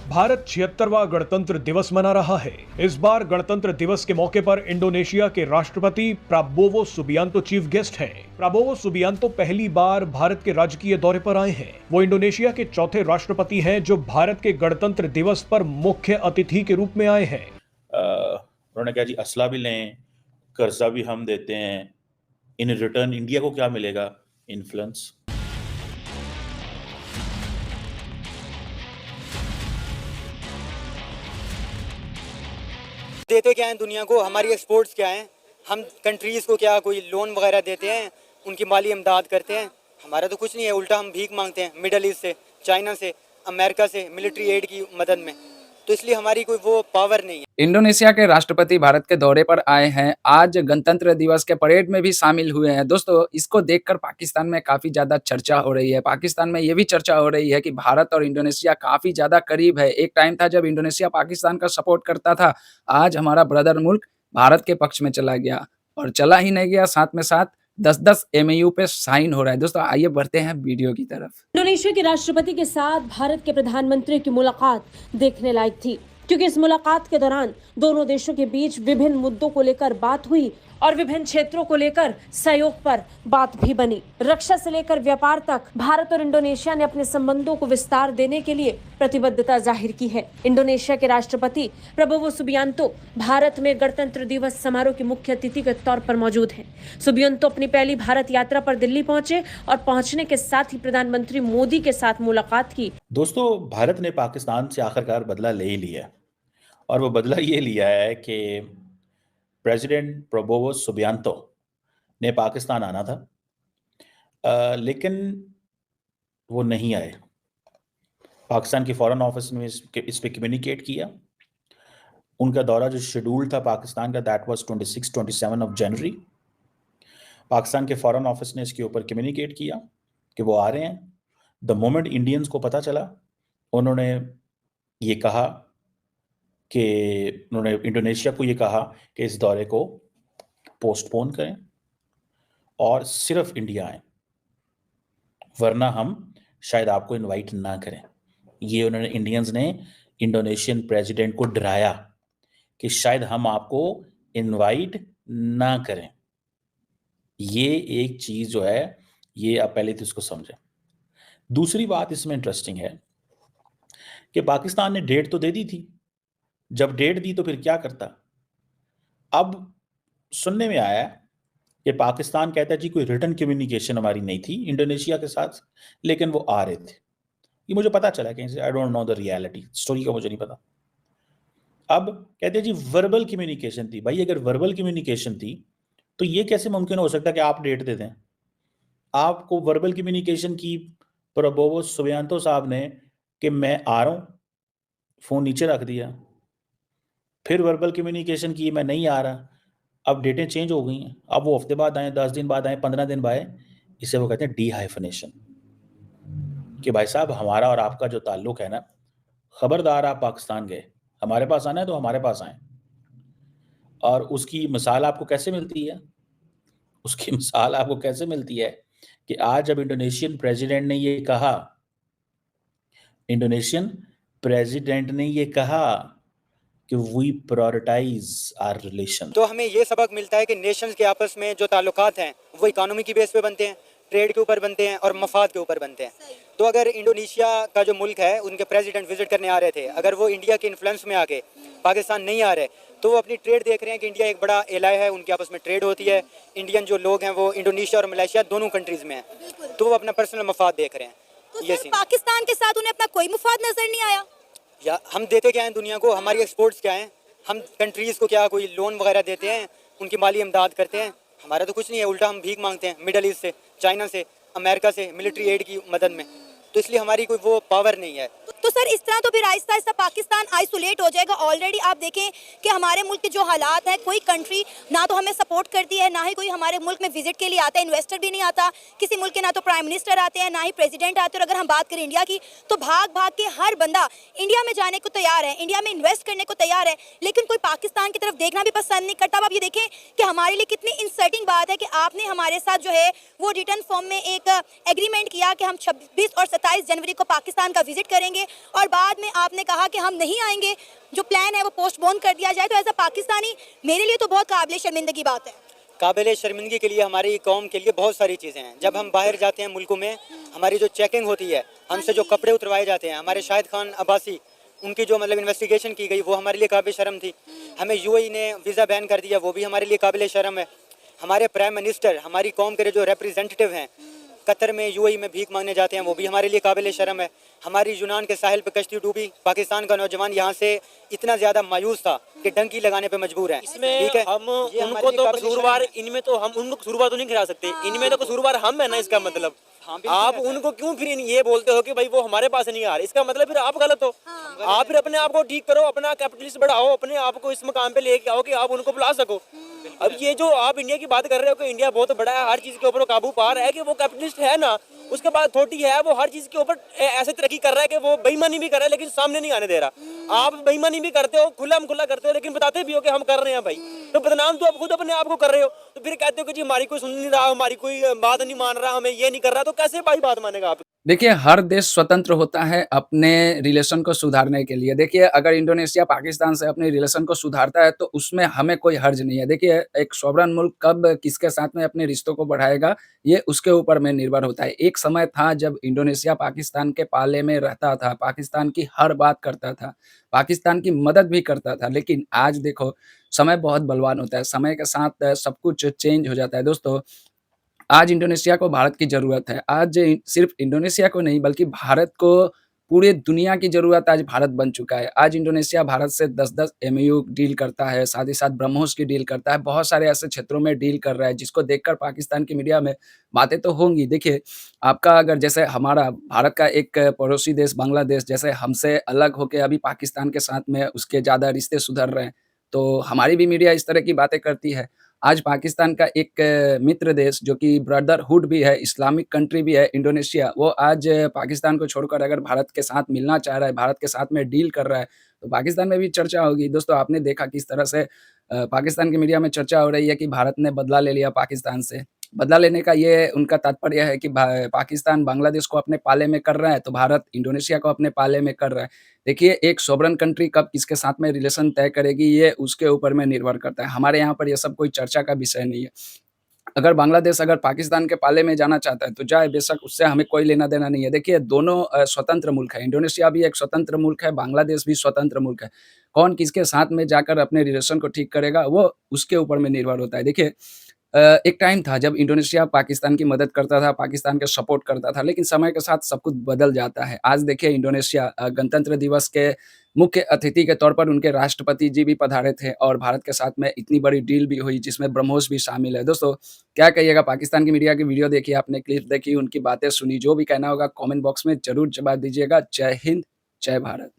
भारत 76वां गणतंत्र दिवस मना रहा है। इस बार गणतंत्र दिवस के मौके पर इंडोनेशिया के राष्ट्रपति प्राबोवो सुबियांतो चीफ गेस्ट हैं। प्राबोवो सुबियांतो पहली बार भारत के राजकीय दौरे पर आए हैं। वो इंडोनेशिया के चौथे राष्ट्रपति हैं जो भारत के गणतंत्र दिवस पर मुख्य अतिथि के रूप में आए हैं। उन्होंने कहा जी असला भी लें, कर्जा भी हम देते हैं, इन रिटर्न इंडिया को क्या मिलेगा? इन्फ्लुएंस। देते क्या हैं दुनिया को, हमारी एक्सपोर्ट्स क्या हैं, हम कंट्रीज़ को क्या कोई लोन वगैरह देते हैं, उनकी माली इमदाद करते हैं। हमारा तो कुछ नहीं है, उल्टा हम भीख मांगते हैं मिडल ईस्ट से, चाइना से, अमेरिका से मिलिट्री एड की मदद में। तो इसलिए हमारी कोई वो पावर नहीं है। इंडोनेशिया के राष्ट्रपति भारत के दौरे पर आए हैं। आज गणतंत्र दिवस के परेड में भी शामिल हुए हैं। दोस्तों, इसको देखकर पाकिस्तान में काफ़ी ज़्यादा चर्चा हो रही है। पाकिस्तान में ये भी चर्चा हो रही है कि भारत और इंडोनेशिया काफ़ी ज़्यादा करीब है। एक टाइम था जब इंडोनेशिया पाकिस्तान का सपोर्ट करता था। आज हमारा ब्रदर मुल्क भारत के पक्ष में चला गया, और चला ही नहीं गया, साथ में साथ 10-10 एमओयू पे साइन हो रहा है। दोस्तों, आइए बढ़ते हैं वीडियो की तरफ। इंडोनेशिया के राष्ट्रपति के साथ भारत के प्रधानमंत्री की मुलाकात देखने लायक थी, क्योंकि इस मुलाकात के दौरान दोनों देशों के बीच विभिन्न मुद्दों को लेकर बात हुई और विभिन्न क्षेत्रों को लेकर सहयोग पर बात भी बनी। रक्षा से लेकर व्यापार तक भारत और इंडोनेशिया ने अपने संबंधों को विस्तार देने के लिए प्रतिबद्धता जाहिर की है। इंडोनेशिया के राष्ट्रपति प्राबोवो सुबियांतो भारत में गणतंत्र दिवस समारोह के मुख्य अतिथि के तौर पर मौजूद हैं। सुबियांतो अपनी पहली भारत यात्रा पर दिल्ली पहुंचे और पहुंचने के साथ ही प्रधानमंत्री मोदी के साथ मुलाकात की। दोस्तों, भारत ने पाकिस्तान से आखिरकार बदला ले ही लिया, और वो बदला ये लिया है कि प्रेसिडेंट प्राबोवो सुबियांतो ने पाकिस्तान आना था, लेकिन वो नहीं आए। पाकिस्तान के फॉरेन ऑफिस ने इस पे कम्युनिकेट किया। उनका दौरा जो शेड्यूल था पाकिस्तान का, that was 26-27 of January. Pakistan के फॉरेन ऑफिस ने इसके ऊपर कम्युनिकेट किया कि वो आ रहे हैं। द मोमेंट इंडियंस को पता चला, उन्होंने ये कहा कि उन्होंने इंडोनेशिया को ये कहा कि इस दौरे को पोस्टपोन करें और सिर्फ इंडिया आए, वरना हम शायद आपको इनवाइट ना करें। ये उन्होंने इंडियंस ने इंडोनेशियन प्रेसिडेंट को डराया कि शायद हम आपको इनवाइट ना करें। ये एक चीज़ जो है, ये आप पहले तो इसको समझें। दूसरी बात इसमें इंटरेस्टिंग है कि पाकिस्तान ने डेट तो दे दी थी। जब डेट दी तो फिर क्या करता? अब सुनने में आया कि पाकिस्तान कहता है जी कोई रिटर्न कम्युनिकेशन हमारी नहीं थी इंडोनेशिया के साथ, लेकिन वो आ रहे थे। ये मुझे पता चला कहीं से, I don't know the reality, story का मुझे नहीं पता। अब कहते हैं जी वर्बल कम्युनिकेशन थी। भाई, अगर वर्बल कम्युनिकेशन थी तो ये कैसे मुमकिन हो सकता है कि आप डेट दे दें? आपको वर्बल कम्युनिकेशन की प्राबोवो सुबियांतो साहब ने कि मैं आ रहा हूँ, फ़ोन नीचे रख दिया। फिर वर्बल कम्युनिकेशन की मैं नहीं आ रहा। अब डेटें चेंज हो गई हैं। अब वो हफ्ते बाद आए, 10 दिन बाद आए, 15 दिन बाद आए। इसे वो कहते हैं डी-हाइफनेशन, कि भाई साहब हमारा और आपका जो ताल्लुक है ना, खबरदार आप पाकिस्तान गए, हमारे पास आना है तो हमारे पास आएँ। और उसकी मिसाल आपको कैसे मिलती है? उसकी मिसाल आपको कैसे मिलती है कि आज जब इंडोनेशियन प्रेसिडेंट ने ये कहा, इंडोनेशियन प्रेसिडेंट ने ये कहा कि वी प्रायोरिटाइज आवर रिलेशन। तो हमें ये सबक मिलता है कि नेशंस के आपस में जो ताल्लुकात हैं वो इकोनॉमी की बेस पे बनते हैं, ट्रेड के ऊपर बनते हैं और मफाद के ऊपर बनते हैं। तो अगर इंडोनेशिया का जो मुल्क है, उनके प्रेसिडेंट विजिट करने आ रहे थे, अगर वो इंडिया के इन्फ्लुएंस में आके पाकिस्तान नहीं आ रहे, तो वो अपनी ट्रेड देख रहे हैं कि इंडिया एक बड़ा एलाय है, उनके आपस में ट्रेड होती है। इंडियन जो लोग हैं वो इंडोनेशिया और मलेशिया दोनों कंट्रीज में हैं, तो वो अपना पर्सनल मफाद देख रहे हैं। तो ये पाकिस्तान के साथ उन्हें अपना कोई मुफाद नजर नहीं आया? या हम देते क्या हैं दुनिया को, हमारी एक्सपोर्ट्स क्या हैं, हम कंट्रीज़ को क्या कोई लोन वगैरह देते हैं, उनकी माली इमदाद करते हैं। हमारा तो कुछ नहीं है, उल्टा हम भीख मांगते हैं मिडल ईस्ट से, चाइना से, अमेरिका से मिलिट्री एड की मदद में। तो इसलिए हमारी कोई वो पावर नहीं है। तो सर, इस तरह तो फिर आहिस्ता आहिस्ता पाकिस्तान आइसोलेट हो जाएगा। ऑलरेडी आप देखें कि हमारे मुल्क के जो हालात हैं, कोई कंट्री ना तो हमें सपोर्ट करती है, ना ही कोई हमारे मुल्क में विजिट के लिए आता है, इन्वेस्टर भी नहीं आता किसी मुल्क के, ना तो प्राइम मिनिस्टर आते हैं, ना ही प्रेसिडेंट आते हैं। और अगर हम बात करें इंडिया की, तो भाग भाग के हर बंदा इंडिया में जाने को तैयार है, इंडिया में इन्वेस्ट करने को तैयार है, लेकिन कोई पाकिस्तान की तरफ देखना भी पसंद नहीं करता। अब आप ये देखें कि हमारे लिए कितनी इंसल्टिंग बात है कि आपने हमारे साथ जो है वो रिटर्न फॉर्म में एक एग्रीमेंट किया कि हम 26 और 27 जनवरी को पाकिस्तान का विजिट करेंगे, और बाद में आपने कहा कि हम नहीं आएंगे, जो प्लान है वो पोस्टपोन कर दिया जाए, तो एज अ पाकिस्तानी मेरे लिए तो बहुत काबिल शर्मिंदगी बात है। काबिल शर्मिंदगी के लिए हमारी कौम के लिए बहुत सारी चीज़ें हैं। जब हम बाहर जाते हैं मुल्कों में, हमारी जो चेकिंग होती है, हमसे जो कपड़े उतरवाए जाते हैं, हमारे शाहिद खान अब्बासी उनकी जो मतलब इन्वेस्टिगेशन की गई वो हमारे लिए काबिल शर्म थी। हमें यूएई ने वीज़ा बैन कर दिया, वो भी हमारे लिए काबिल शर्म है। हमारे प्राइम मिनिस्टर हमारी कौम के जो रिप्रेजेंटेटिव हैं कतर में, यूएई में भीख मांगने जाते हैं, वो भी हमारे लिए काबिल शर्म है। हमारी यूनान के साहिल पे कश्ती डूबी, पाकिस्तान का नौजवान यहाँ से इतना ज़्यादा मायूस था कि डंकी लगाने पे मजबूर है। इसमें ठीक है, हम ये हमारे उनको लिए तो काबिल कसूरवार, शर्म है। इनमें तो हम उनको कसूरवार तो नहीं गिरा सकते, इनमें तो कसूरवार हम है ना, इसका मतलब हाँ, बिल्कुल आप ऐसा है। उनको क्यों फिर ये बोलते हो कि भाई वो हमारे पास नहीं आ रहे, इसका मतलब फिर आप गलत हो। आप फिर अपने आप को ठीक करो, अपना कैपिटलिस्ट बढ़ाओ, अपने आप को इस मकाम पे लेके आओ कि आप उनको बुला सको। अब ये जो आप इंडिया की बात कर रहे हो कि इंडिया बहुत बड़ा है, हर चीज के ऊपर वो काबू पा रहा है, कि वो कैपिटलिस्ट है ना, उसके बाद थोड़ी है वो हर चीज के ऊपर ऐसे तरक्की कर रहा है कि वो बेईमानी भी कर रहा है लेकिन सामने नहीं आने दे रहा। आप बेईमानी भी करते हो, खुला खुला करते हो, लेकिन बताते भी हो कि हम कर रहे हैं भाई, तो बदनाम तो आप खुद अपने आप को कर रहे हो। तो फिर कहते हो कि जी हमारी कोई सुन नहीं रहा, हमारी कोई बात नहीं मान रहा, हमें ये नहीं कर रहा, तो कैसे भाई बात मानेगा आप? देखिए, हर देश स्वतंत्र होता है अपने रिलेशन को सुधारने के लिए। देखिए, अगर इंडोनेशिया पाकिस्तान से अपने रिलेशन को सुधारता है, तो उसमें हमें कोई हर्ज नहीं है। देखिए, एक सॉवरेन मुल्क कब किसके साथ में अपने रिश्तों को बढ़ाएगा, ये उसके ऊपर में निर्भर होता है। एक समय था जब इंडोनेशिया पाकिस्तान के पाले में रहता था, पाकिस्तान की हर बात करता था, पाकिस्तान की मदद भी करता था। लेकिन आज देखो, समय बहुत बलवान होता है, समय के साथ सब कुछ चेंज हो जाता है। दोस्तों, आज इंडोनेशिया को भारत की ज़रूरत है। आज सिर्फ़ इंडोनेशिया को नहीं बल्कि भारत को, पूरे दुनिया की ज़रूरत आज भारत बन चुका है। आज इंडोनेशिया भारत से 10-10 एमओयू डील करता है, साथ ही साथ ब्रह्मोस की डील करता है, बहुत सारे ऐसे क्षेत्रों में डील कर रहा है, जिसको देखकर पाकिस्तान की मीडिया में बातें तो होंगी। देखिए, आपका अगर जैसे हमारा भारत का एक पड़ोसी देश बांग्लादेश जैसे हमसे अलग होके अभी पाकिस्तान के साथ में उसके ज़्यादा रिश्ते सुधर रहे हैं, तो हमारी भी मीडिया इस तरह की बातें करती है। आज पाकिस्तान का एक मित्र देश जो कि ब्रदरहुड भी है, इस्लामिक कंट्री भी है, इंडोनेशिया, वो आज पाकिस्तान को छोड़कर अगर भारत के साथ मिलना चाह रहा है, भारत के साथ में डील कर रहा है, तो पाकिस्तान में भी चर्चा होगी। दोस्तों, आपने देखा किस तरह से पाकिस्तान की मीडिया में चर्चा हो रही है कि भारत ने बदला ले लिया पाकिस्तान से। बदला लेने का ये उनका तात्पर्य है कि पाकिस्तान बांग्लादेश को अपने पाले में कर रहा है, तो भारत इंडोनेशिया को अपने पाले में कर रहा है। देखिए, एक सॉवरेन कंट्री कब किसके साथ में रिलेशन तय करेगी, ये उसके ऊपर में निर्भर करता है। हमारे यहाँ पर ये सब कोई चर्चा का विषय नहीं है। अगर बांग्लादेश अगर पाकिस्तान के पाले में जाना चाहता है, तो जाए बेशक, उससे हमें कोई लेना-देना नहीं है। देखिए, दोनों स्वतंत्र मुल्क हैं। इंडोनेशिया भी एक स्वतंत्र मुल्क है, बांग्लादेश भी स्वतंत्र मुल्क है। कौन किसके साथ में जाकर अपने रिलेशन को ठीक करेगा, वो उसके ऊपर में निर्भर होता है। देखिए, एक टाइम था जब इंडोनेशिया पाकिस्तान की मदद करता था, पाकिस्तान का सपोर्ट करता था, लेकिन समय के साथ सब कुछ बदल जाता है। आज देखिए, इंडोनेशिया गणतंत्र दिवस के मुख्य अतिथि के तौर पर उनके राष्ट्रपति जी भी पधारे थे और भारत के साथ में इतनी बड़ी डील भी हुई जिसमें ब्रह्मोस भी शामिल है। दोस्तों, क्या कहिएगा? पाकिस्तान की मीडिया की वीडियो देखी आपने, क्लिप देखी, उनकी बातें सुनी, जो भी कहना होगा कमेंट बॉक्स में ज़रूर जवाब दीजिएगा। जय हिंद, जय भारत।